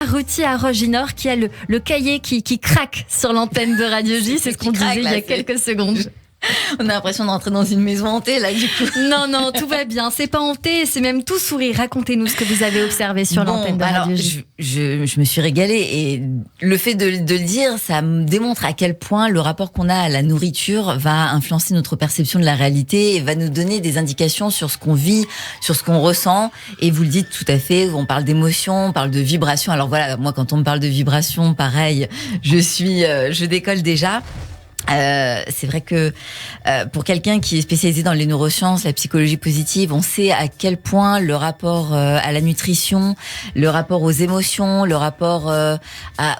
Ruti à Roginor qui a le cahier qui craque sur l'antenne de Radio J. C'est ce qu'on disait il y a quelques secondes. On a l'impression d'entrer dans une maison hantée, là, du coup. Non, tout va bien. C'est pas hanté, c'est même tout sourire. Racontez-nous ce que vous avez observé sur l'antenne de Radio J. Je me suis régalée et le fait de le dire, ça me démontre à quel point le rapport qu'on a à la nourriture va influencer notre perception de la réalité et va nous donner des indications sur ce qu'on vit, sur ce qu'on ressent. Et vous le dites tout à fait, on parle d'émotion, on parle de vibration. Alors voilà, moi, quand on me parle de vibration, pareil, je décolle déjà. C'est vrai que pour quelqu'un qui est spécialisé dans les neurosciences, la psychologie positive, on sait à quel point le rapport à la nutrition, le rapport aux émotions, le rapport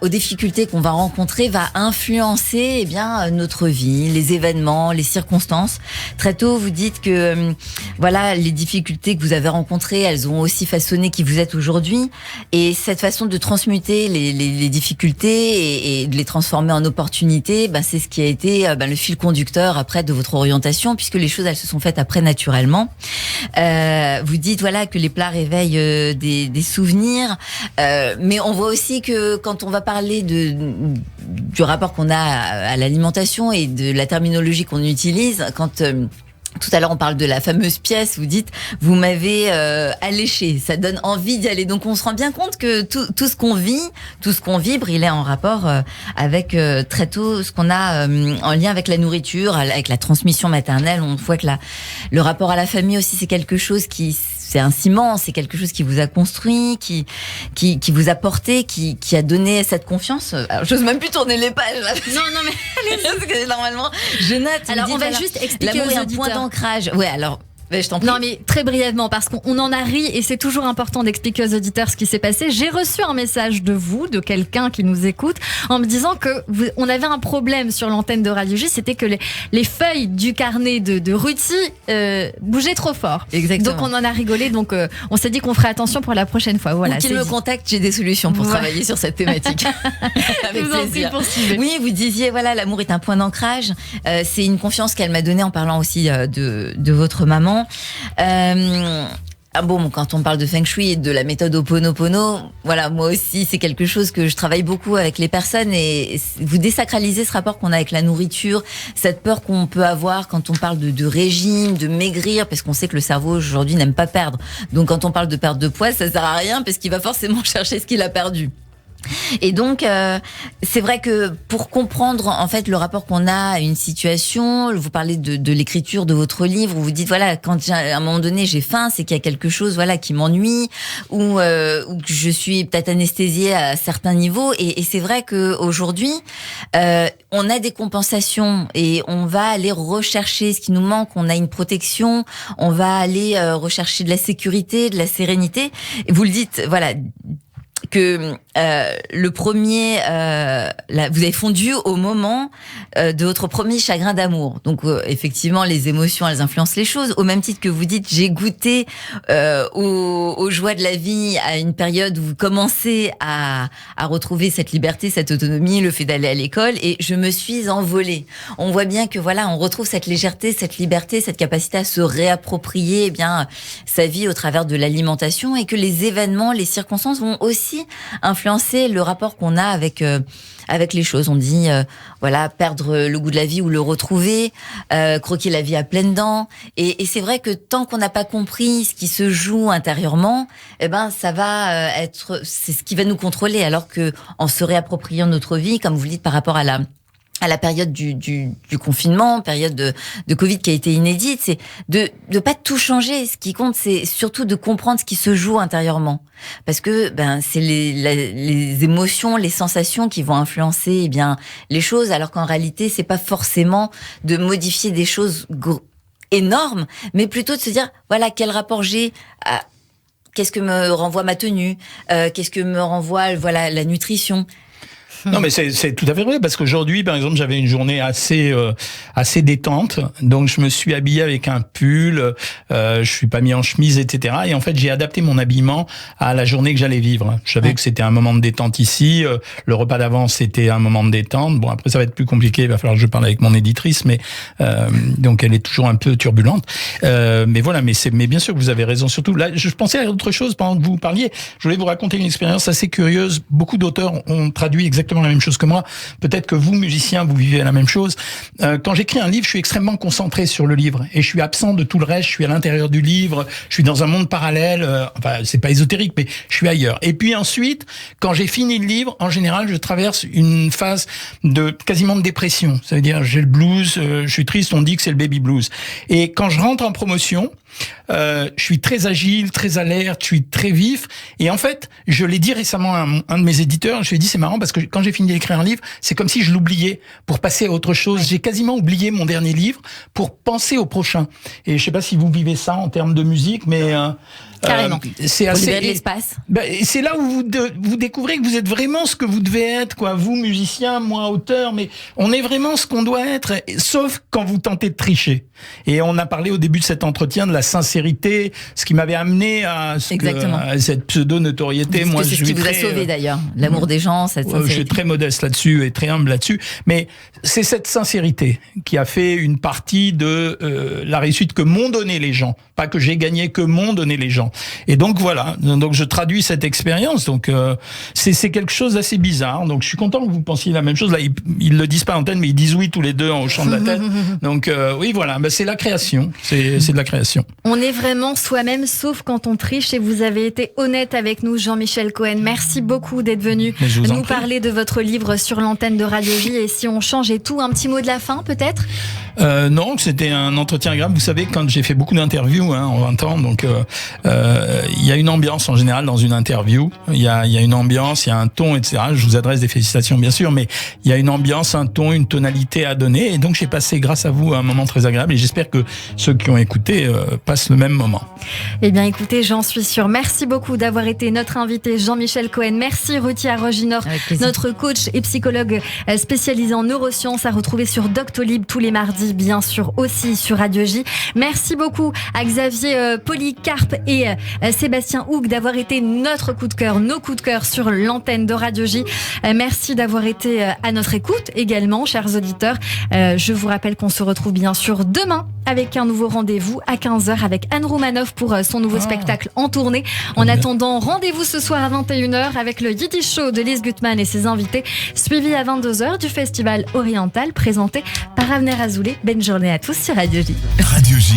aux difficultés qu'on va rencontrer va influencer notre vie, les événements, les circonstances. Très tôt, vous dites que voilà, les difficultés que vous avez rencontrées, elles ont aussi façonné qui vous êtes aujourd'hui. Et cette façon de transmuter les difficultés et de les transformer en opportunités, c'est ce qui a été le fil conducteur après de votre orientation, puisque les choses elles se sont faites après naturellement. Vous dites voilà que les plats réveillent des souvenirs, mais on voit aussi que quand on va parler du rapport qu'on a à l'alimentation et de la terminologie qu'on utilise, quand tout à l'heure, on parle de la fameuse pièce. Vous dites, vous m'avez alléché. Ça donne envie d'y aller. Donc, on se rend bien compte que tout ce qu'on vit, tout ce qu'on vibre, il est en rapport avec très tôt ce qu'on a en lien avec la nourriture, avec la transmission maternelle. On voit que le rapport à la famille aussi, c'est quelque chose c'est un ciment, c'est quelque chose qui vous a construit, qui vous a porté, qui a donné cette confiance. Alors, j'ose même plus tourner les pages, là. Non, mais allez-y. Parce que normalement, je note. Alors, on va juste expliquer l'amour aux est un auditeurs. point d'ancrage. Ouais, alors. Je t'en prie. Non mais très brièvement parce qu'on en a ri et c'est toujours important d'expliquer aux auditeurs ce qui s'est passé. J'ai reçu un message de quelqu'un qui nous écoute en me disant que on avait un problème sur l'antenne de Radio J, c'était que les feuilles du carnet de Ruti bougeaient trop fort. Exactement. Donc on en a rigolé, donc on s'est dit qu'on ferait attention pour la prochaine fois. Voilà. Ou qu'il me contacte, j'ai des solutions pour travailler sur cette thématique. Avec plaisir. Oui, vous disiez voilà, l'amour est un point d'ancrage. C'est une confiance qu'elle m'a donnée en parlant aussi de votre maman. Quand on parle de Feng Shui et de la méthode Ho'oponopono, voilà, moi aussi, c'est quelque chose que je travaille beaucoup avec les personnes et vous désacralisez ce rapport qu'on a avec la nourriture, cette peur qu'on peut avoir quand on parle de régime, de maigrir, parce qu'on sait que le cerveau aujourd'hui n'aime pas perdre. Donc, quand on parle de perte de poids, ça sert à rien parce qu'il va forcément chercher ce qu'il a perdu. Et donc, c'est vrai que pour comprendre en fait le rapport qu'on a à une situation, vous parlez de l'écriture de votre livre, où vous dites voilà, quand à un moment donné j'ai faim, c'est qu'il y a quelque chose voilà qui m'ennuie ou que je suis peut-être anesthésiée à certains niveaux. Et c'est vrai que aujourd'hui, on a des compensations et on va aller rechercher ce qui nous manque. On a une protection, on va aller rechercher de la sécurité, de la sérénité. Et vous le dites, voilà. Que le premier, vous avez fondu au moment de votre premier chagrin d'amour. Donc effectivement, les émotions, elles influencent les choses. Au même titre que vous dites, j'ai goûté aux joies de la vie à une période où vous commencez à retrouver cette liberté, cette autonomie, le fait d'aller à l'école, et je me suis envolée. On voit bien que voilà, on retrouve cette légèreté, cette liberté, cette capacité à se réapproprier sa vie au travers de l'alimentation, et que les événements, les circonstances vont aussi influencer le rapport qu'on a avec les choses. On dit perdre le goût de la vie ou le retrouver, croquer la vie à pleines dents. Et c'est vrai que tant qu'on n'a pas compris ce qui se joue intérieurement, ça va c'est ce qui va nous contrôler. Alors que en se réappropriant notre vie, comme vous le dites par rapport à la période du confinement, période de Covid qui a été inédite, c'est de pas tout changer. Ce qui compte, c'est surtout de comprendre ce qui se joue intérieurement. Parce que c'est les émotions, les sensations qui vont influencer les choses, alors qu'en réalité, c'est pas forcément de modifier des choses énormes, mais plutôt de se dire voilà, quel rapport j'ai à qu'est-ce que me renvoie ma tenue, qu'est-ce que me renvoie la nutrition. Non, mais c'est tout à fait vrai, parce qu'aujourd'hui, par exemple, j'avais une journée assez détente, donc je me suis habillé avec un pull, je suis pas mis en chemise, etc. Et en fait, j'ai adapté mon habillement à la journée que j'allais vivre. Je savais que c'était un moment de détente ici, le repas d'avant, c'était un moment de détente. Bon, après, ça va être plus compliqué, il va falloir que je parle avec mon éditrice, mais donc elle est toujours un peu turbulente. Mais voilà, mais bien sûr que vous avez raison. Surtout, là, je pensais à autre chose pendant que vous parliez. Je voulais vous raconter une expérience assez curieuse. Beaucoup d'auteurs ont traduit exactement la même chose que moi. Peut-être que vous, musiciens, vous vivez la même chose. Quand j'écris un livre, je suis extrêmement concentré sur le livre et je suis absent de tout le reste. Je suis à l'intérieur du livre. Je suis dans un monde parallèle. Enfin, c'est pas ésotérique, mais je suis ailleurs. Et puis ensuite, quand j'ai fini le livre, en général, je traverse une phase de quasiment de dépression. Ça veut dire, j'ai le blues, je suis triste. On dit que c'est le baby blues. Et quand je rentre en promotion, je suis très agile, très alerte, je suis très vif. Et en fait, je l'ai dit récemment à un de mes éditeurs, je lui ai dit, c'est marrant parce que quand j'ai fini d'écrire un livre, c'est comme si je l'oubliais pour passer à autre chose. J'ai quasiment oublié mon dernier livre pour penser au prochain. Et je sais pas si vous vivez ça en termes de musique, mais carrément. C'est assez libérer de l'espace. C'est là où vous découvrez que vous êtes vraiment ce que vous devez être, quoi. Vous, musicien, moi, auteur, mais on est vraiment ce qu'on doit être, sauf quand vous tentez de tricher. Et on a parlé au début de cet entretien de la sincérité, ce qui m'avait amené à cette pseudo-notoriété. Moi, c'est ce qui vous a sauvé d'ailleurs, l'amour des gens, cette sincérité. Je suis très modeste là-dessus et très humble là-dessus, mais c'est cette sincérité qui a fait une partie de la réussite que m'ont donné les gens, pas que j'ai gagné, que m'ont donné les gens. Et donc voilà, donc je traduis cette expérience. Donc c'est quelque chose d'assez bizarre. Donc je suis content que vous pensiez la même chose. Là, ils le disent pas en antenne, mais ils disent oui tous les deux en hochant de la tête. Donc oui, voilà, c'est la création. C'est de la création. On est vraiment soi-même, sauf quand on triche. Et vous avez été honnête avec nous, Jean-Michel Cohen. Merci beaucoup d'être venu nous parler de votre livre sur l'antenne de Radio J. Et si on change et tout, un petit mot de la fin, peut-être? Non, c'était un entretien agréable. Vous savez, quand j'ai fait beaucoup d'interviews en 20 ans, donc il y a une ambiance en général dans une interview. Il y a une ambiance, il y a un ton, etc. Je vous adresse des félicitations, bien sûr, mais il y a une ambiance, un ton, une tonalité à donner. Et donc, j'ai passé, grâce à vous, un moment très agréable. Et j'espère que ceux qui ont écouté passent le même moment. Eh bien, écoutez, j'en suis sûre. Merci beaucoup d'avoir été notre invité, Jean-Michel Cohen. Merci, Ruthie Arroginor, notre coach et psychologue spécialisé en neurosciences, à retrouver sur Doctolib tous les mardis, bien sûr, aussi sur Radio J. Merci beaucoup à Xavier Polycarpe et Sébastien Hougue d'avoir été notre coup de cœur, nos coups de cœur sur l'antenne de Radio J. Merci d'avoir été à notre écoute également, chers auditeurs. Je vous rappelle qu'on se retrouve bien sûr demain avec un nouveau rendez-vous à 15h avec Anne Roumanoff pour son nouveau spectacle en tournée. En attendant, rendez-vous ce soir à 21h avec le Yiddish Show de Lise Gutmann et ses invités, suivi à 22h du Festival Oriental présenté par Avner Azoulay. Bonne journée à tous sur Radio J. Radio J.